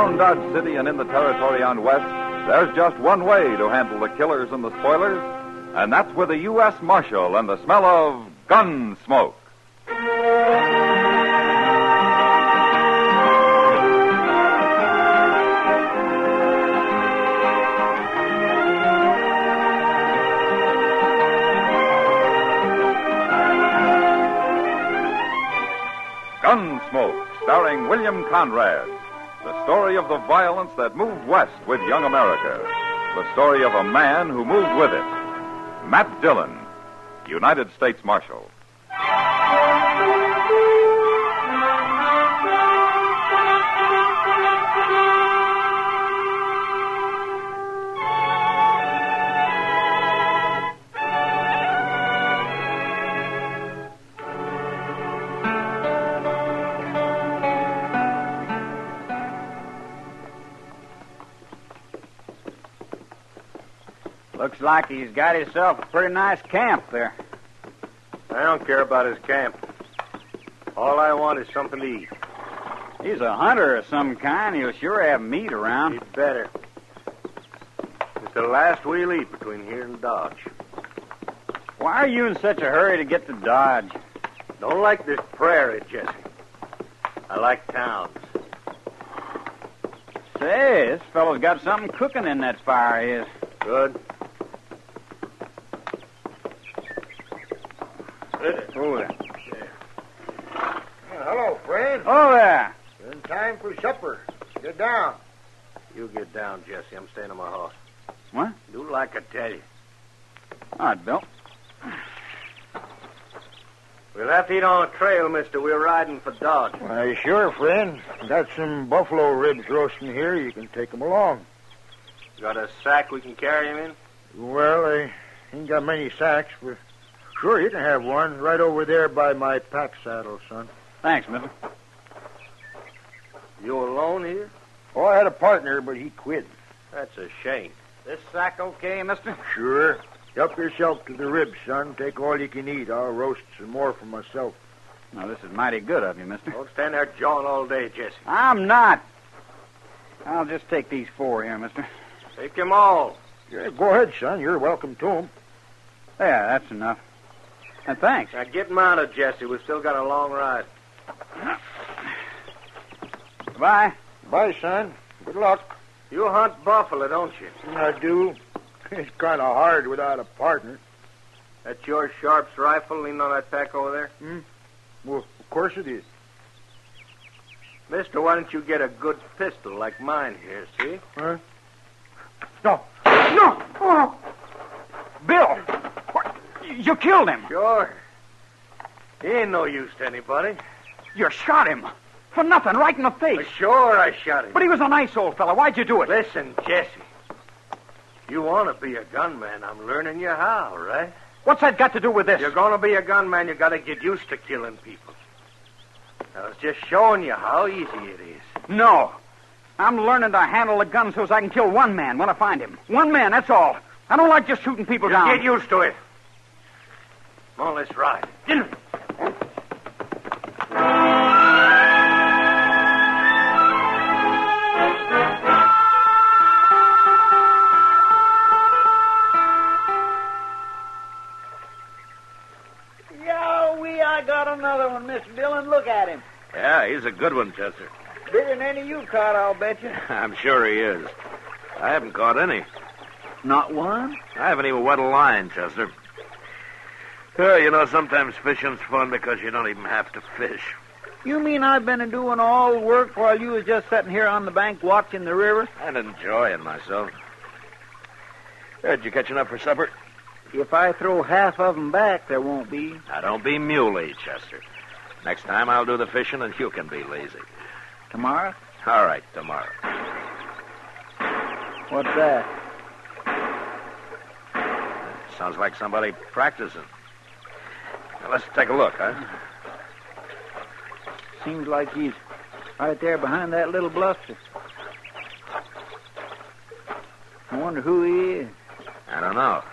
Around Dodge City and in the territory on West, there's just one way to handle the killers and the spoilers, and that's with a U.S. Marshal and the smell of Gunsmoke. Gunsmoke, starring William Conrad. The story of the violence that moved west with young America. The story of a man who moved with it. Matt Dillon, United States Marshal. Looks like he's got himself a pretty nice camp there. I don't care about his camp. All I want is something to eat. He's a hunter of some kind. He'll sure have meat around. He'd better. It's the last we'll eat between here and Dodge. Why are you in such a hurry to get to Dodge? Don't like this prairie, Jesse. I like towns. Say, this fellow's got something cooking in that fire of his. Good. Oh, there. Hello, friend. Oh, there. In time for supper. Get down. You get down, Jesse. I'm staying on my horse. What? Do like I tell you. All right, Bill. We'll have to eat on the trail, mister. We're riding for Dodge. Why, sure, friend. Got some buffalo ribs roasting here. You can take them along. Got a sack we can carry him in? Well, I ain't got many sacks, but sure, you can have one right over there by my pack saddle, son. Thanks, mister. You alone here? Oh, I had a partner, but he quit. That's a shame. This sack okay, mister? Sure. Help yourself to the ribs, son. Take all you can eat. I'll roast some more for myself. Now, this is mighty good of you, mister. Don't stand there jawing all day, Jesse. I'm not. I'll just take these 4 here, mister. Take them all. Yeah, go ahead, son. You're welcome to them. Yeah, that's enough. And thanks. Now get mounted, Jesse. We've still got a long ride. Goodbye. Bye, son. Good luck. You hunt buffalo, don't you? I do. It's kind of hard without a partner. That's your Sharp's rifle leaning on that pack over there? Well, of course it is. Mister, why don't you get a good pistol like mine here, see? Huh? No. No! Oh. Bill! What? You killed him. Sure. He ain't no use to anybody. You shot him. For nothing, right in the face. Sure, I shot him. But he was a nice old fellow. Why'd you do it? Listen, Jesse. You want to be a gunman. I'm learning you how, right? What's that got to do with this? You're going to be a gunman, you got to get used to killing people. I was just showing you how easy it is. No. I'm learning to handle a gun so as I can kill one man when I find him. One man, that's all. I don't like just shooting people down. Get used to it. Come on, let's ride. I got another one, Mr. Dillon. Look at him. Yeah, he's a good one, Chester. Bigger than any you've caught, I'll bet you. I'm sure he is. I haven't caught any. Not one? I haven't even wet a line, Chester. You know, sometimes fishing's fun because you don't even have to fish. You mean I've been doing all the work while you was just sitting here on the bank watching the river? And enjoying myself. Did you catch enough for supper? If I throw half of them back, there won't be. Now, don't be muley, Chester. Next time I'll do the fishing and you can be lazy. Tomorrow? All right, tomorrow. What's that? Sounds like somebody practicing. Now, let's take a look, huh? Seems like he's right there behind that little bluster. I wonder who he is. I don't know.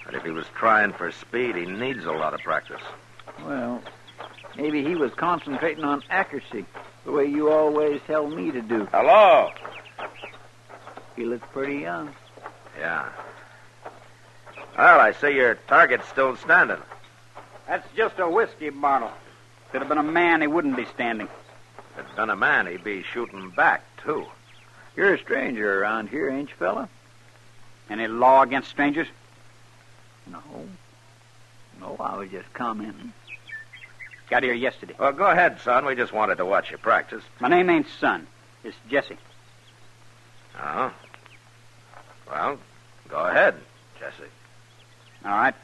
But if he was trying for speed, he needs a lot of practice. Well, maybe he was concentrating on accuracy. The way you always tell me to do. Hello? You look pretty young. Yeah. Well, I see your target's still standing. That's just a whiskey bottle. If it had been a man, he wouldn't be standing. If it'd been a man, he'd be shooting back, too. You're a stranger around here, ain't you, fella? Any law against strangers? No. No, I was just commenting. Got here yesterday. Well, go ahead, son. We just wanted to watch you practice. My name ain't Son. It's Jesse. Oh? Well, go ahead, Jesse. All right.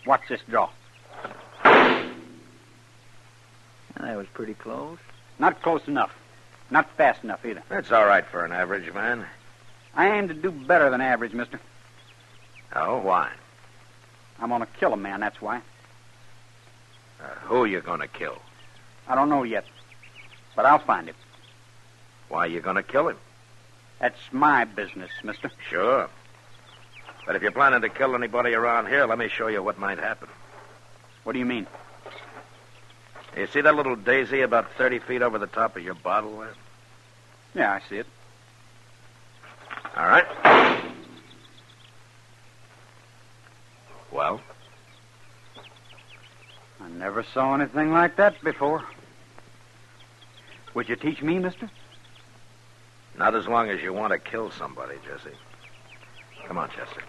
Watch this draw. That was pretty close. Not close enough. Not fast enough either. That's all right for an average man. I aim to do better than average, mister. Oh, why? I'm going to kill a man, that's why. Who are you going to kill? I don't know yet. But I'll find him. Why are you going to kill him? That's my business, mister. Sure. But if you're planning to kill anybody around here, let me show you what might happen. What do you mean? You see that little daisy about 30 feet over the top of your bottle there? Yeah, I see it. All right. Well? I never saw anything like that before. Would you teach me, mister? Not as long as you want to kill somebody, Jesse. Come on, Chester.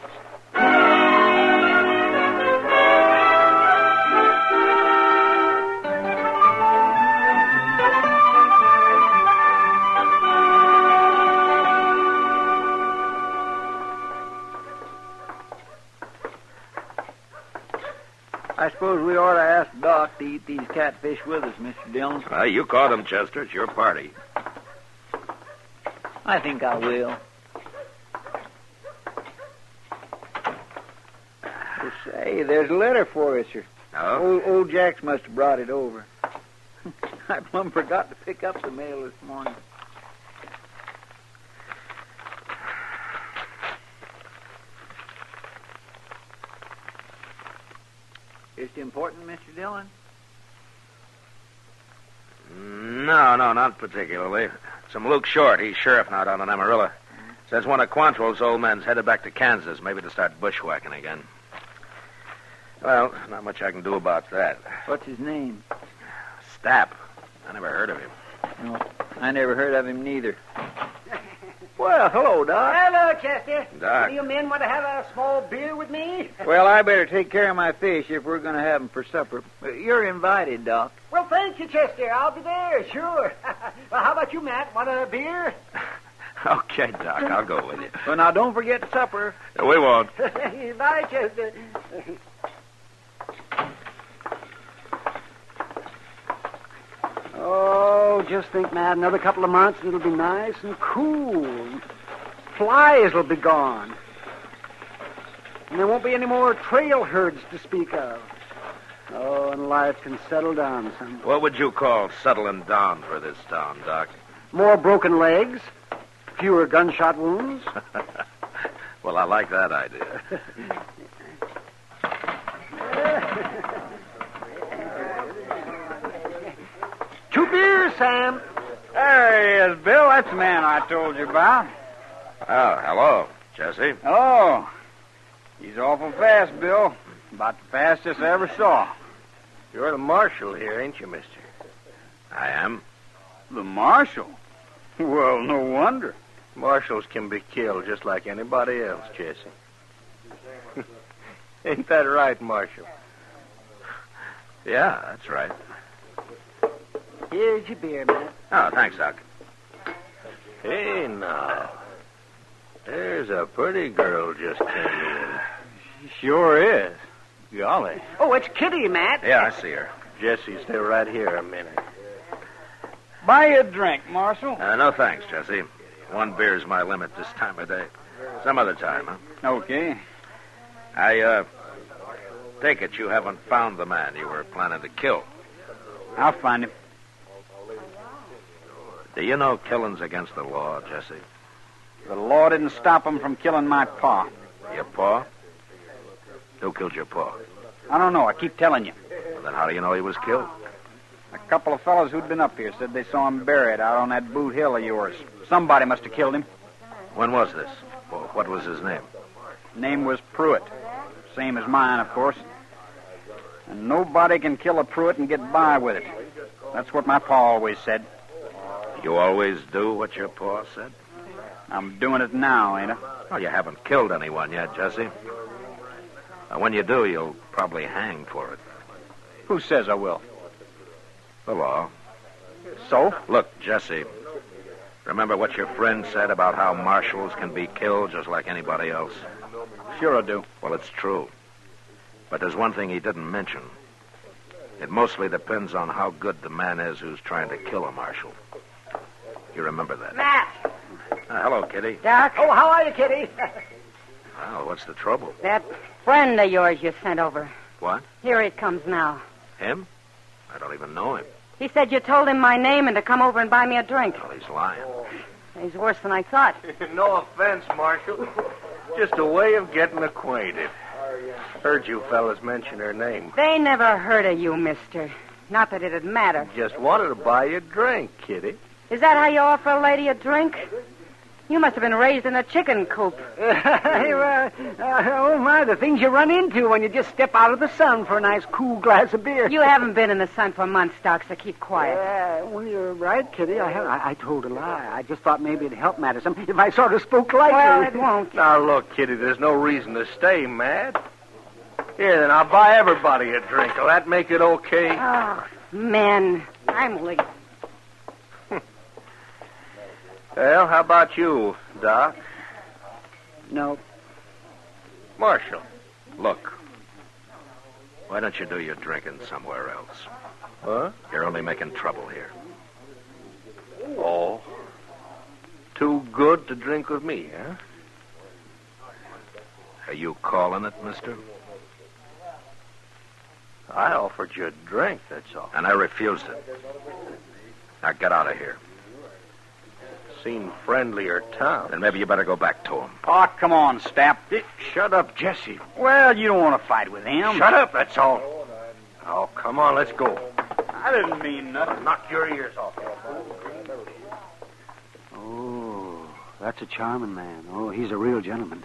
I suppose we ought to ask Doc to eat these catfish with us, Mr. Dillon. You caught him, Chester. It's your party. I think I will. Well, say, there's a letter for us, sir. Oh? Old Jacks must have brought it over. I plumb forgot to pick up the mail this morning. Is it important, Mr. Dillon? No, not particularly. Some Luke Short. He's sheriff now down in Amarillo. Says one of Quantrill's old men's headed back to Kansas, maybe to start bushwhacking again. Well, not much I can do about that. What's his name? Stapp. I never heard of him. No, I never heard of him neither. Well, hello, Doc. Hello, Chester. Doc. Do you men want to have a small beer with me? Well, I better take care of my fish if we're going to have them for supper. You're invited, Doc. Well, thank you, Chester. I'll be there, sure. Well, how about you, Matt? Want a beer? Okay, Doc, I'll go with you. Well, now, don't forget supper. We won't. Bye, Chester. Oh, just think, Matt, another couple of months and it'll be nice and cool. Flies will be gone. And there won't be any more trail herds to speak of. Oh, and life can settle down some. What would you call settling down for this town, Doc? More broken legs, fewer gunshot wounds. Well, I like that idea. Two beers, Sam. There he is, Bill. That's the man I told you about. Oh, hello, Jesse. Oh, he's awful fast, Bill. About the fastest I ever saw. You're the marshal here, ain't you, mister? I am. The marshal? Well, no wonder. Marshals can be killed just like anybody else, Jesse. Ain't that right, Marshal? Yeah, that's right. Here's your beer, Matt. Oh, thanks, Doc. Hey, now. There's a pretty girl just came in. Sure is. Golly. Oh, it's Kitty, Matt. Yeah, I see her. Jesse, stay right here a minute. Buy you a drink, Marshal. No thanks, Jesse. One beer's my limit this time of day. Some other time, huh? Okay. I take it you haven't found the man you were planning to kill. I'll find him. Do you know killing's against the law, Jesse? The law didn't stop him from killing my pa. Your pa? Who killed your pa? I don't know. I keep telling you. Well, then how do you know he was killed? I A couple of fellows who'd been up here said they saw him buried out on that boot hill of yours. Somebody must have killed him. When was this? Well, what was his name? Name was Pruitt. Same as mine, of course. And nobody can kill a Pruitt and get by with it. That's what my pa always said. You always do what your pa said? I'm doing it now, ain't I? Well, you haven't killed anyone yet, Jesse. And when you do, you'll probably hang for it. Who says I will? The law. So? Look, Jesse, remember what your friend said about how marshals can be killed just like anybody else? Sure I do. Well, it's true. But there's one thing he didn't mention. It mostly depends on how good the man is who's trying to kill a marshal. You remember that? Matt. Hello, Kitty. Doc. Oh, how are you, Kitty? Well, what's the trouble? That friend of yours you sent over. What? Here he comes now. Him? I don't even know him. He said you told him my name and to come over and buy me a drink. Well, he's lying. He's worse than I thought. No offense, Marshal. Just a way of getting acquainted. Heard you fellas mention her name. They never heard of you, mister. Not that it'd matter. Just wanted to buy you a drink, Kitty. Is that how you offer a lady a drink? You must have been raised in a chicken coop. Oh, my, the things you run into when you just step out of the sun for a nice cool glass of beer. You haven't been in the sun for months, Doc, so keep quiet. Well, you're right, Kitty. I told a lie. I just thought maybe it'd help matters if I sort of spoke lightly. Well, it won't. Now, look, Kitty, there's no reason to stay mad. Here, then, I'll buy everybody a drink. Will that make it okay? Oh, men. I'm late. Well, how about you, Doc? No. Marshal. Look, why don't you do your drinking somewhere else? Huh? You're only making trouble here. Oh. Too good to drink with me, huh? Are you calling it, mister? I offered you a drink, that's all. And I refused it. Now get out of here. Seen friendlier town. Then maybe you better go back to him. Oh, come on, Stapp. Shut up, Jesse. Well, you don't want to fight with him. Shut up, that's all. Oh, come on, let's go. I didn't mean nothing. Knock your ears off. Oh, that's a charming man. Oh, he's a real gentleman.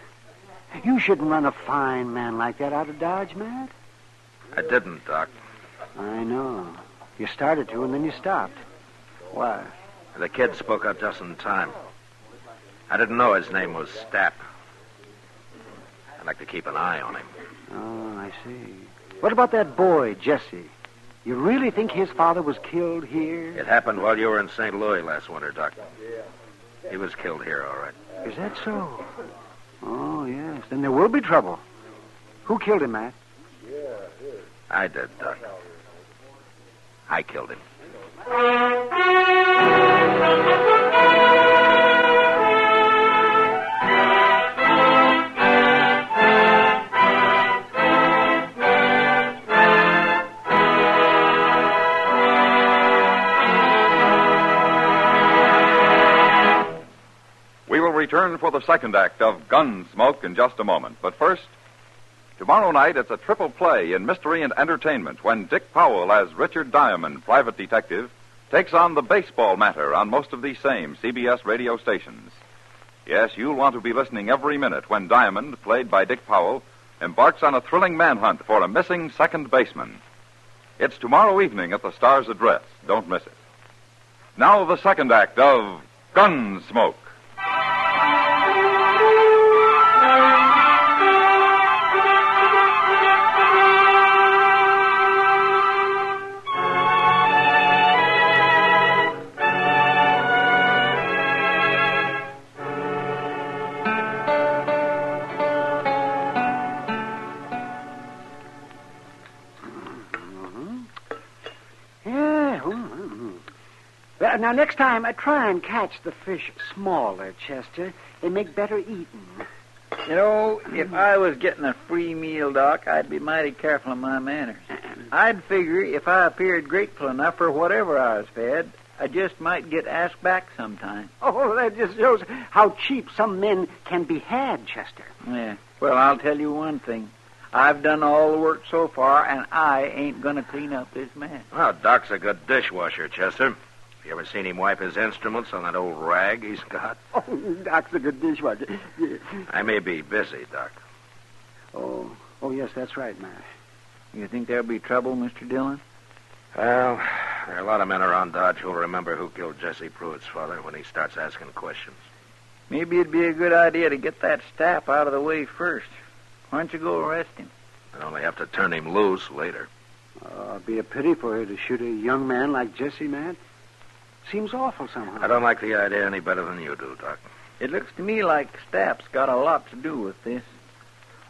You shouldn't run a fine man like that out of Dodge, Matt. I didn't, Doc. I know. You started to, and then you stopped. Why? The kid spoke up just in time. I didn't know his name was Stapp. I'd like to keep an eye on him. Oh, I see. What about that boy, Jesse? You really think his father was killed here? It happened while you were in St. Louis last winter, Doc. He was killed here, all right. Is that so? Oh, yes. Then there will be trouble. Who killed him, Matt? I did, Doc. I killed him. We will return for the second act of Gunsmoke in just a moment. But first, tomorrow night it's a triple play in mystery and entertainment when Dick Powell as Richard Diamond, private detective, takes on the baseball matter on most of these same CBS radio stations. Yes, you'll want to be listening every minute when Diamond, played by Dick Powell, embarks on a thrilling manhunt for a missing second baseman. It's tomorrow evening at the Star's Address. Don't miss it. Now the second act of Gunsmoke. Well, now, next time, try and catch the fish smaller, Chester. They make better eating. You know, if I was getting a free meal, Doc, I'd be mighty careful of my manners. I'd figure if I appeared grateful enough for whatever I was fed, I just might get asked back sometime. Oh, that just shows how cheap some men can be had, Chester. Yeah. Well, I'll tell you one thing. I've done all the work so far, and I ain't going to clean up this mess. Well, Doc's a good dishwasher, Chester. You ever seen him wipe his instruments on that old rag he's got? Oh, Doc's a good dishwasher. Yeah. I may be busy, Doc. Oh, yes, that's right, Matt. You think there'll be trouble, Mr. Dillon? Well, there are a lot of men around Dodge who'll remember who killed Jesse Pruitt's father when he starts asking questions. Maybe it'd be a good idea to get that Stapp out of the way first. Why don't you go arrest him? I'd only have to turn him loose later. It'd be a pity for her to shoot a young man like Jesse, Matt. Seems awful somehow. I don't like the idea any better than you do, Doc. It looks to me like Stapp's got a lot to do with this.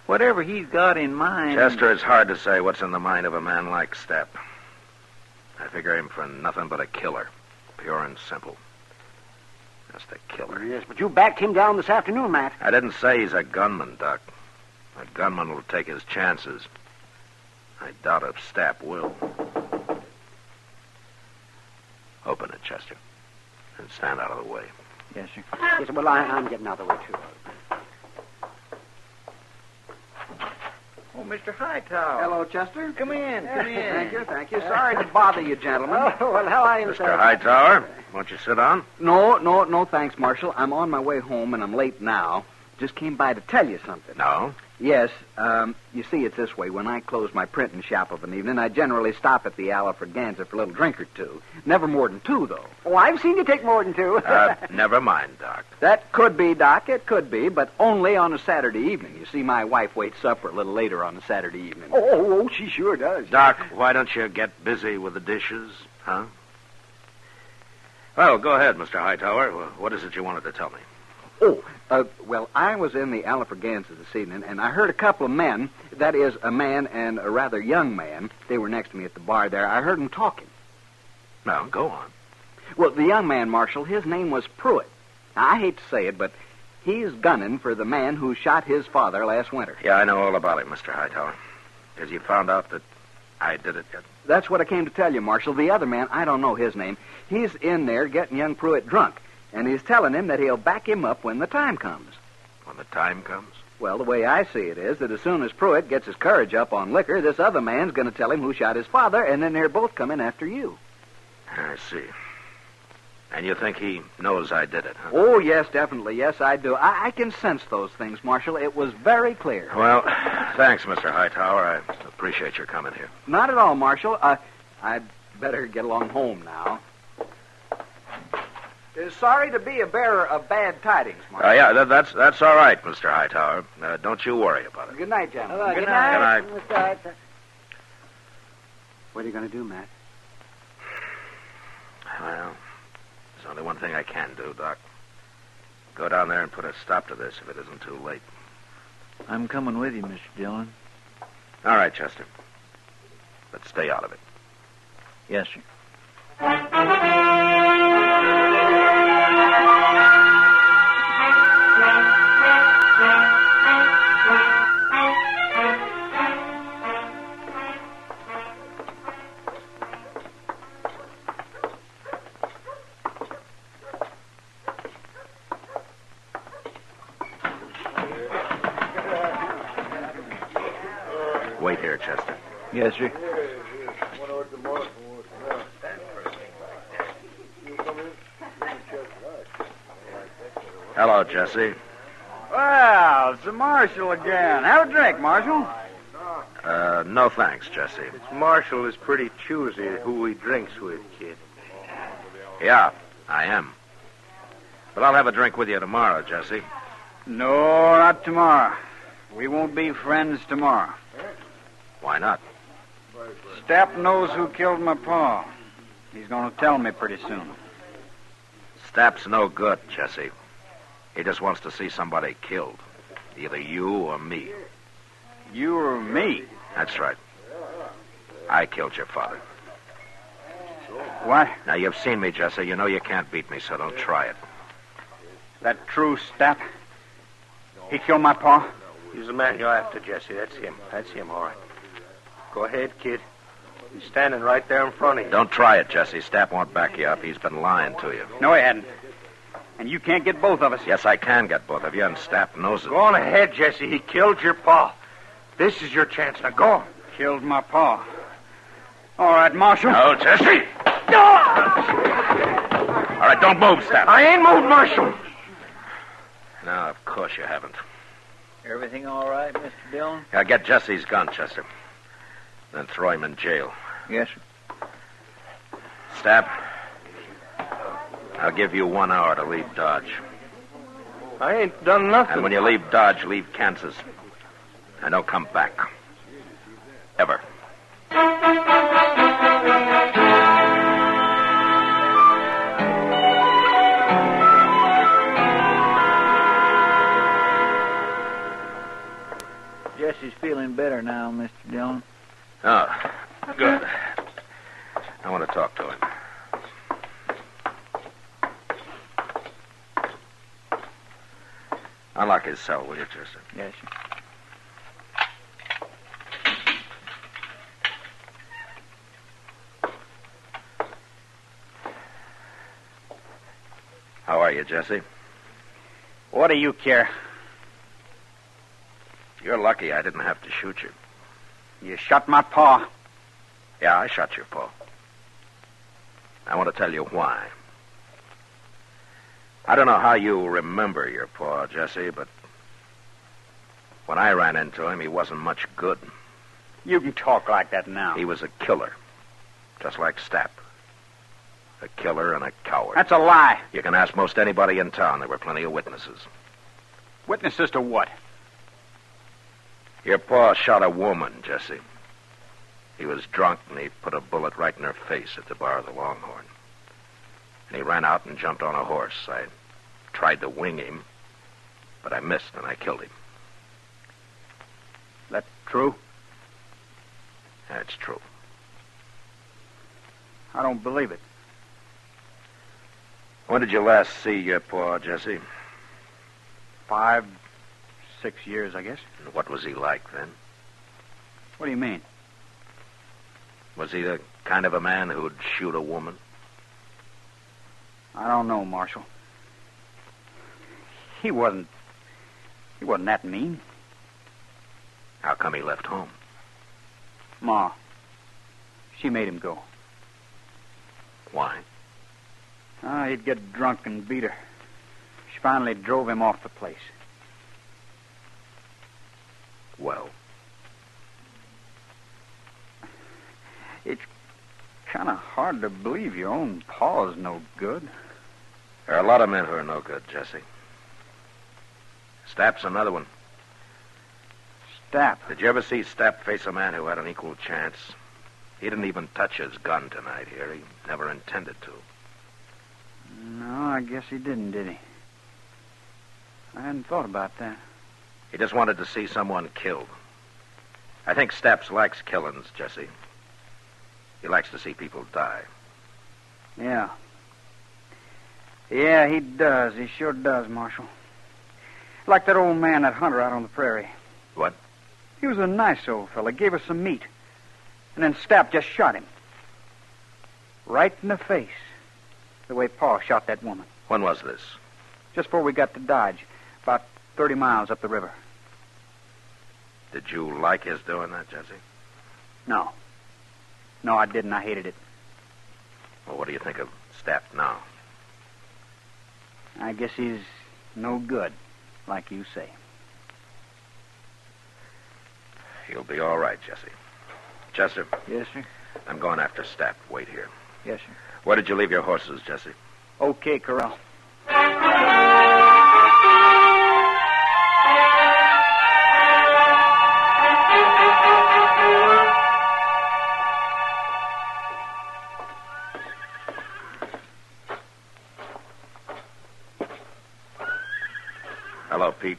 Whatever he's got in mind... Chester, it's hard to say what's in the mind of a man like Stapp. I figure him for nothing but a killer. Pure and simple. Just a killer. Yes, but you backed him down this afternoon, Matt. I didn't say he's a gunman, Doc. A gunman will take his chances. I doubt if Stapp will. Open it, Chester. And stand out of the way. Yes, sir. Yes, well, I'm getting out of the way, too. Oh, Mr. Hightower. Hello, Chester. Come in. Thank you. Sorry to bother you, gentlemen. Oh, well, how are you, Mr. Hightower, won't you sit down? No, thanks, Marshal. I'm on my way home, and I'm late now. Just came by to tell you something. No? Yes, you see, it's this way. When I close my printing shop of an evening, I generally stop at the Alafraganza for a little drink or two. Never more than two, though. Oh, I've seen you take more than two. Never mind, Doc. That could be, Doc, it could be, but only on a Saturday evening. You see, my wife waits supper a little later on a Saturday evening. Oh, she sure does. Doc, why don't you get busy with the dishes, huh? Well, go ahead, Mr. Hightower. What is it you wanted to tell me? Well, I was in the Alafraganza this evening, and I heard a couple of men, that is, a man and a rather young man, they were next to me at the bar there. I heard them talking. Now, go on. Well, the young man, Marshal, his name was Pruitt. Now, I hate to say it, but he's gunning for the man who shot his father last winter. Yeah, I know all about it, Mr. Hightower. Has you found out that I did it yet? That's what I came to tell you, Marshal. The other man, I don't know his name, he's in there getting young Pruitt drunk. And he's telling him that he'll back him up when the time comes. When the time comes? Well, the way I see it is that as soon as Pruitt gets his courage up on liquor, this other man's going to tell him who shot his father, and then they're both coming after you. I see. And you think he knows I did it, huh? Oh, yes, definitely. Yes, I do. I can sense those things, Marshal. It was very clear. Well, thanks, Mr. Hightower. I appreciate your coming here. Not at all, Marshal. I'd better get along home now. Sorry to be a bearer of bad tidings, Marshal. Yeah, that's all right, Mr. Hightower. Don't you worry about it. Good night, gentlemen. Good night. Good night. What are you going to do, Matt? Well, there's only one thing I can do, Doc. Go down there and put a stop to this if it isn't too late. I'm coming with you, Mr. Dillon. All right, Chester. But stay out of it. Yes, sir. Wait here, Chester. Yes, sir. Hello, Jesse. Well, it's the Marshal again. Have a drink, Marshal. No thanks, Jesse. Marshal is pretty choosy who he drinks with, kid. Yeah, I am. But I'll have a drink with you tomorrow, Jesse. No, not tomorrow. We won't be friends tomorrow. Why not? Stapp knows who killed my pa. He's going to tell me pretty soon. Stapp's no good, Jesse. He just wants to see somebody killed. Either you or me. You or me? That's right. I killed your father. What? Now, you've seen me, Jesse. You know you can't beat me, so don't try it. That true, Stapp? He killed my pa? He's the man you're after, Jesse. That's him, all right. Go ahead, kid. He's standing right there in front of you. Don't try it, Jesse. Stapp won't back you up. He's been lying to you. No, he hadn't. And you can't get both of us. Yes, I can get both of you, and Stapp knows it. Go on ahead, Jesse. He killed your pa. This is your chance. Now go. Killed my pa. All right, Marshal. No, Jesse. All right, don't move, Stapp. I ain't moved, Marshal. No, of course you haven't. Everything all right, Mr. Dillon? Now, get Jesse's gun, Chester. Then throw him in jail. Yes, sir. Stapp, I'll give you 1 hour to leave Dodge. I ain't done nothing. And when you leave Dodge, leave Kansas. And don't come back. Ever. Jesse's feeling better now, Mr. Dillon. Oh, good. I want to talk to him. Unlock his cell, will you, Chester? Yes, sir. How are you, Jesse? What do you care? You're lucky I didn't have to shoot you. You shot my pa. Yeah, I shot your pa. I want to tell you why. I don't know how you remember your pa, Jesse, but when I ran into him, he wasn't much good. You can talk like that now. He was a killer, just like Stapp. A killer and a coward. That's a lie. You can ask most anybody in town. There were plenty of witnesses. Witnesses to what? Your pa shot a woman, Jesse. He was drunk, and he put a bullet right in her face at the bar of the Longhorn. And he ran out and jumped on a horse. I tried to wing him, but I missed, and I killed him. That true? That's true. I don't believe it. When did you last see your pa, Jesse? 5, 6 years, I guess. And what was he like then? What do you mean? Was he the kind of a man who'd shoot a woman? I don't know, Marshal. He wasn't that mean. How come he left home? Ma. She made him go. Why? He'd get drunk and beat her. She finally drove him off the place. Well? It's kind of hard to believe your own pa's no good. There are a lot of men who are no good, Jesse. Stapp's another one. Stapp? Did you ever see Stapp face a man who had an equal chance? He didn't even touch his gun tonight here. He never intended to. No, I guess he didn't, did he? I hadn't thought about that. He just wanted to see someone killed. I think Stapp likes killings, Jesse. He likes to see people die. Yeah. Yeah, he does. He sure does, Marshal. Like that old man, that hunter out on the prairie. What? He was a nice old fella. Gave us some meat. And then Stapp just shot him. Right in the face. The way Pa shot that woman. When was this? Just before we got to Dodge. About 30 miles up the river. Did you like his doing that, Jesse? No. No, I didn't. I hated it. Well, what do you think of Stapp now? I guess he's no good, like you say. He'll be all right, Jesse. Chester? Yes, sir. I'm going after Stapp. Wait here. Yes, sir. Where did you leave your horses, Jesse? Okay, Corral. Hello, Pete.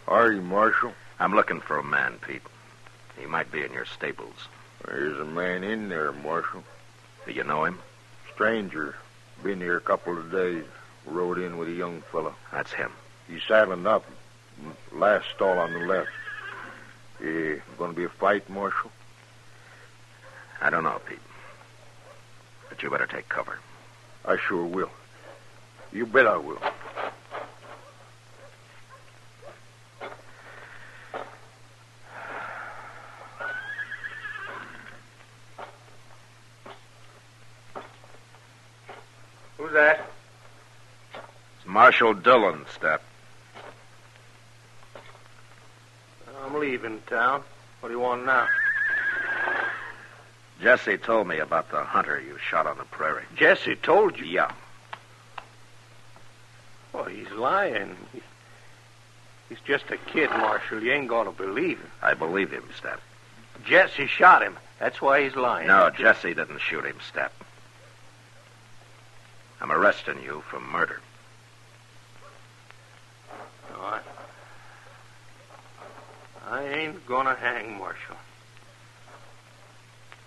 How are you, Marshal? I'm looking for a man, Pete. He might be in your stables. There's a man in there, Marshal. Do you know him? Stranger. Been here a couple of days. Rode in with a young fellow. That's him. He's saddling up. Last stall on the left. Going to be a fight, Marshal? I don't know, Pete. But you better take cover. I sure will. You bet I will. Who's that? It's Marshal Dillon, Step. I'm leaving town. What do you want now? Jesse told me about the hunter you shot on the prairie. Jesse told you? Yeah. Oh, he's lying. He's just a kid, Marshal. You ain't going to believe him. I believe him, Step. Jesse shot him. That's why he's lying. No, Jesse didn't shoot him, Step. I'm arresting you for murder. No, I ain't going to hang, Marshal.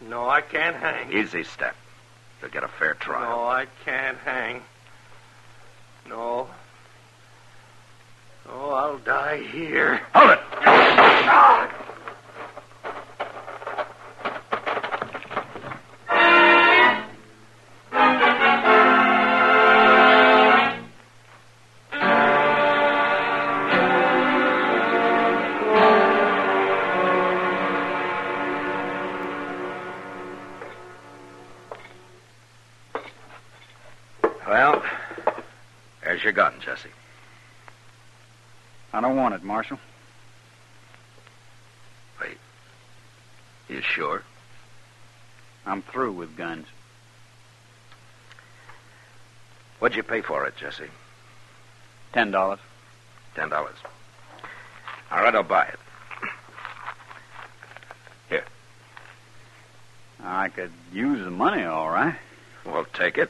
No, I can't hang. Easy, Step. You'll get a fair trial. No, I can't hang. No. Oh, I'll die here. Hold it! Well, there's your gun, Jesse. I don't want it, Marshal. Wait. You sure? I'm through with guns. What'd you pay for it, Jesse? $10. $10. All right, I'll buy it. Here. I could use the money, all right. Well, take it.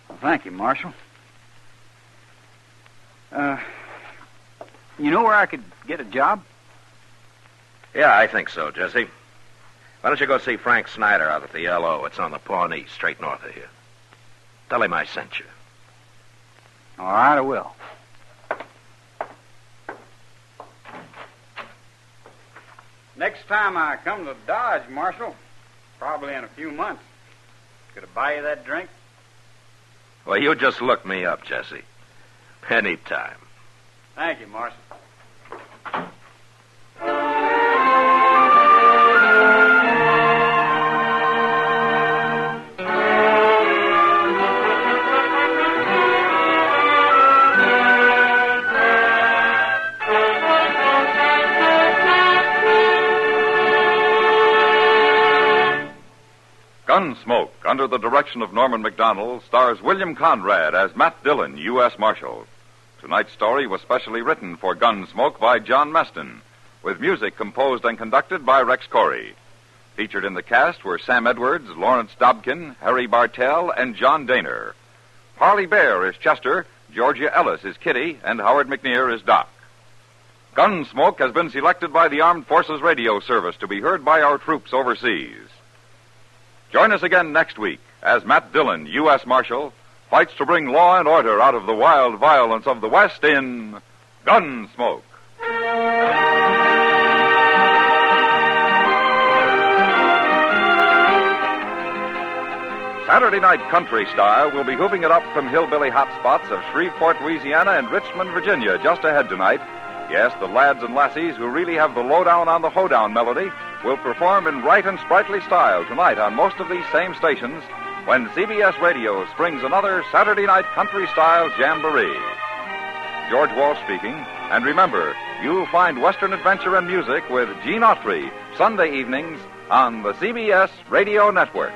Well, thank you, Marshal. You know where I could get a job? Yeah, I think so, Jesse. Why don't you go see Frank Snyder out at the L.O.? It's on the Pawnee, straight north of here. Tell him I sent you. All right, I will. Next time I come to Dodge, Marshal, probably in a few months, could I buy you that drink? Well, you just look me up, Jesse. Anytime. Thank you, Marshal. Gunsmoke, under the direction of Norman Macdonald, stars William Conrad as Matt Dillon, U.S. Marshal. Tonight's story was specially written for Gunsmoke by John Meston, with music composed and conducted by Rex Corey. Featured in the cast were Sam Edwards, Lawrence Dobkin, Harry Bartell, and John Daner. Harley Bear is Chester, Georgia Ellis is Kitty, and Howard McNear is Doc. Gunsmoke has been selected by the Armed Forces Radio Service to be heard by our troops overseas. Join us again next week as Matt Dillon, U.S. Marshal, fights to bring law and order out of the wild violence of the West in Gunsmoke. Saturday Night Country Style will be hooving it up from hillbilly hotspots of Shreveport, Louisiana, and Richmond, Virginia, just ahead tonight. Yes, the lads and lassies who really have the lowdown on the hoedown melody will perform in right and sprightly style tonight on most of these same stations when CBS Radio springs another Saturday Night Country Style Jamboree. George Walsh speaking, and remember, you'll find Western adventure and music with Gene Autry Sunday evenings on the CBS Radio Network.